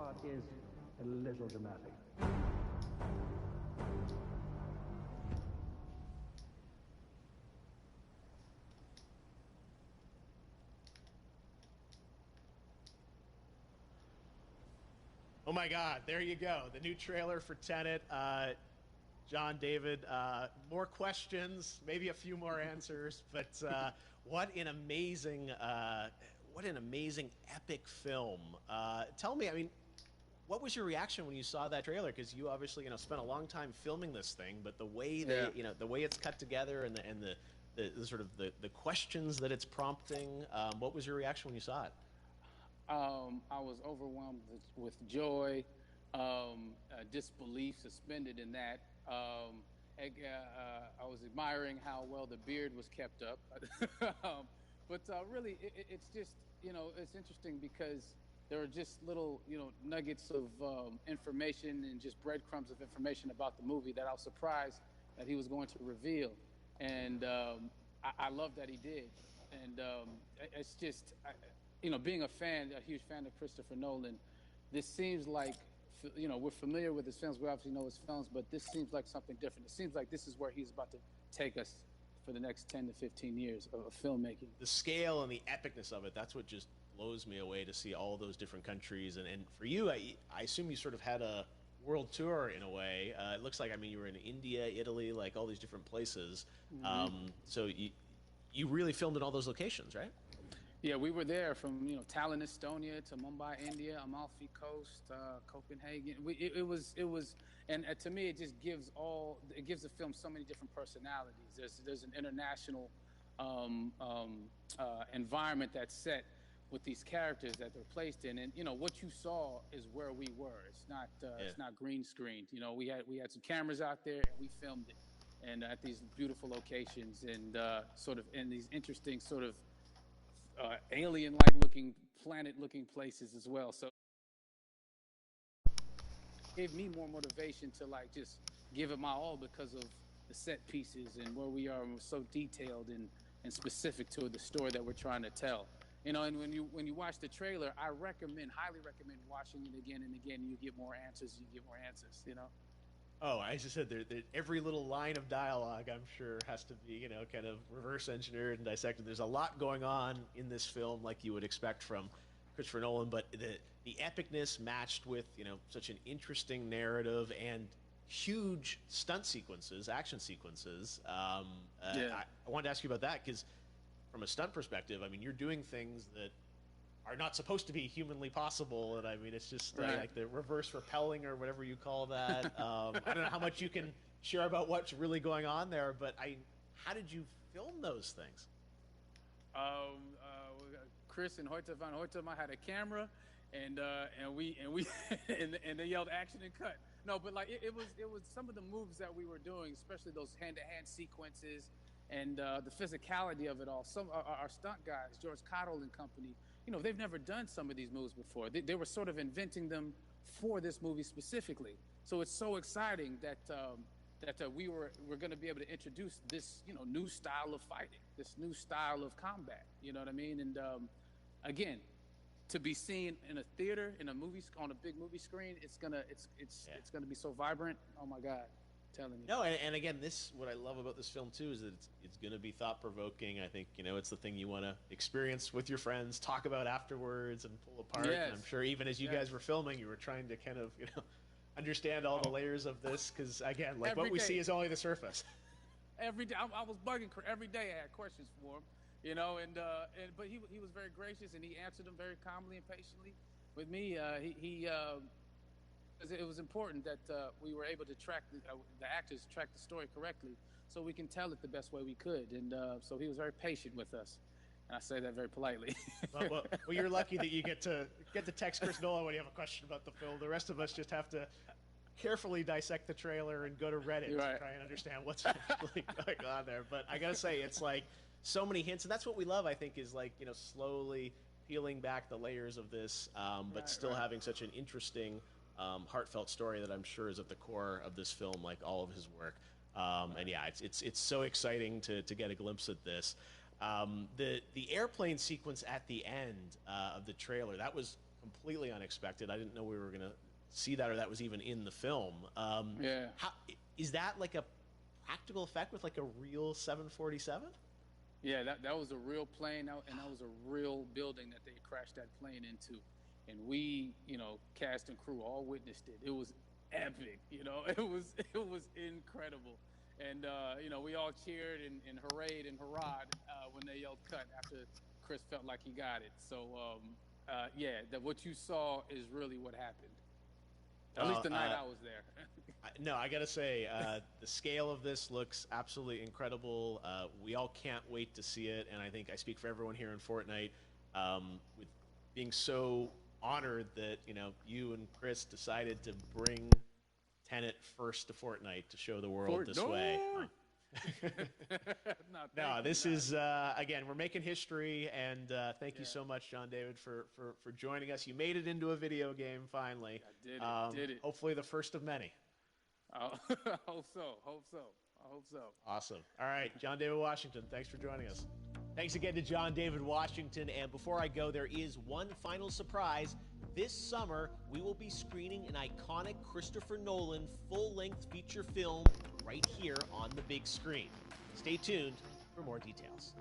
part is a little dramatic. Oh my God, there you go. The new trailer for Tenet. John David, more questions, maybe a few more answers, but what an amazing, epic film. Tell me, I mean, what was your reaction when you saw that trailer? Because you obviously, spent a long time filming this thing, but the way Yeah. the way it's cut together and the sort of the questions that it's prompting, what was your reaction when you saw it? I was overwhelmed with joy, disbelief, suspended in that. I was admiring how well the beard was kept up. But really, it's just, it's interesting because there are just little, nuggets of information and just breadcrumbs of information about the movie that I was surprised that he was going to reveal. And I love that he did. And it's just, being a huge fan of Christopher Nolan, this seems like, we're familiar with his films. We obviously know his films, but this seems like something different. It seems like this is where he's about to take us for the next 10 to 15 years of filmmaking. The scale and the epicness of it—that's what just blows me away to see all those different countries. And for you, I assume you sort of had a world tour in a way. It looks like, I mean, you were in India, Italy, like all these different places. Mm-hmm. So you really filmed in all those locations, right? Yeah, we were there from Tallinn, Estonia, to Mumbai, India, Amalfi Coast, Copenhagen. It was, and to me, it gives the film so many different personalities. There's an international environment that's set with these characters that they're placed in, and what you saw is where we were. It's not green screened. We had some cameras out there and we filmed it, and at these beautiful locations and sort of in these interesting sort of alien-like looking, planet-looking places as well. So it gave me more motivation to like just give it my all because of the set pieces and where we are, and we're so detailed and specific to the story that we're trying to tell. And when you watch the trailer, I highly recommend watching it again and again. And you get more answers. You get more answers. Oh, as I said, every little line of dialogue, I'm sure, has to be, kind of reverse engineered and dissected. There's a lot going on in this film, like you would expect from Christopher Nolan, but the epicness matched with, such an interesting narrative and huge stunt sequences, action sequences. Yeah. I wanted to ask you about that because, from a stunt perspective, I mean, you're doing things that are not supposed to be humanly possible, and I mean, it's just Right. like the reverse rappelling or whatever you call that. I don't know how much you can share about what's really going on there, but how did you film those things? Chris and Hoyte van Hoytema had a camera, and we and they yelled action and cut. No, but like it was some of the moves that we were doing, especially those hand-to-hand sequences and the physicality of it all. Some our stunt guys, George Cottle and company, they've never done some of these moves before. They were sort of inventing them for this movie specifically. So it's so exciting that we're going to be able to introduce this new style of fighting, this new style of combat. You know what I mean? And again, to be seen in a theater, in a movie, on a big movie screen, it's gonna be so vibrant. Oh my God, I'm telling you. No, and again, what I love about this film too is that it's going to be thought provoking. I think it's the thing you want to experience with your friends, talk about afterwards, and pull apart. Yes. And I'm sure even as you guys were filming, you were trying to kind of understand all the layers of this because again, like Every what we day. see is only the surface. Every day, I was bugging every day. I had questions for him, but he was very gracious and he answered them very calmly and patiently. With me, it was important that we were able to track the actors track the story correctly, so we can tell it the best way we could. And so he was very patient with us, and I say that very politely. Well, you're lucky that you get to text Chris Nolan when you have a question about the film. The rest of us just have to carefully dissect the trailer and go to Reddit Right. to try and understand what's really going on there. But I gotta say, it's like so many hints, and that's what we love. I think is like slowly peeling back the layers of this, but Right, still right. having such an interesting, heartfelt story that I'm sure is at the core of this film, like all of his work. And yeah, it's so exciting to get a glimpse at this. The airplane sequence at the end of the trailer, that was completely unexpected. I didn't know we were going to see that, or that was even in the film. Yeah. How is that like a practical effect with like a real 747? Yeah, that was a real plane, and that was a real building that they crashed that plane into. And we, cast and crew all witnessed it. It was epic, it was incredible. And, we all cheered and hurrayed and hurrahed when they yelled cut after Chris felt like he got it. So, yeah, what you saw is really what happened. At least the night I was there. No, I gotta say, the scale of this looks absolutely incredible. We all can't wait to see it, and I think I speak for everyone here in Fortnite, with being so honored that you and Chris decided to bring Tenet first to Fortnite to show the world this way. No, this is again, we're making history, and thank you so much, John David, for joining us. You made it into a video game finally. I did it. Hopefully, the first of many. I hope so. Awesome. All right, John David Washington, thanks for joining us. Thanks again to John David Washington. And before I go, there is one final surprise. This summer, we will be screening an iconic Christopher Nolan full-length feature film right here on the big screen. Stay tuned for more details.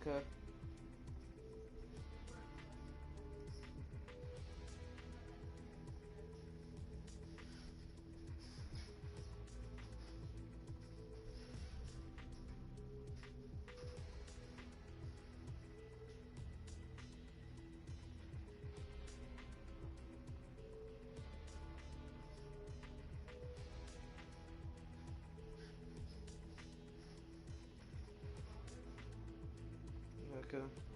Okay. Okay.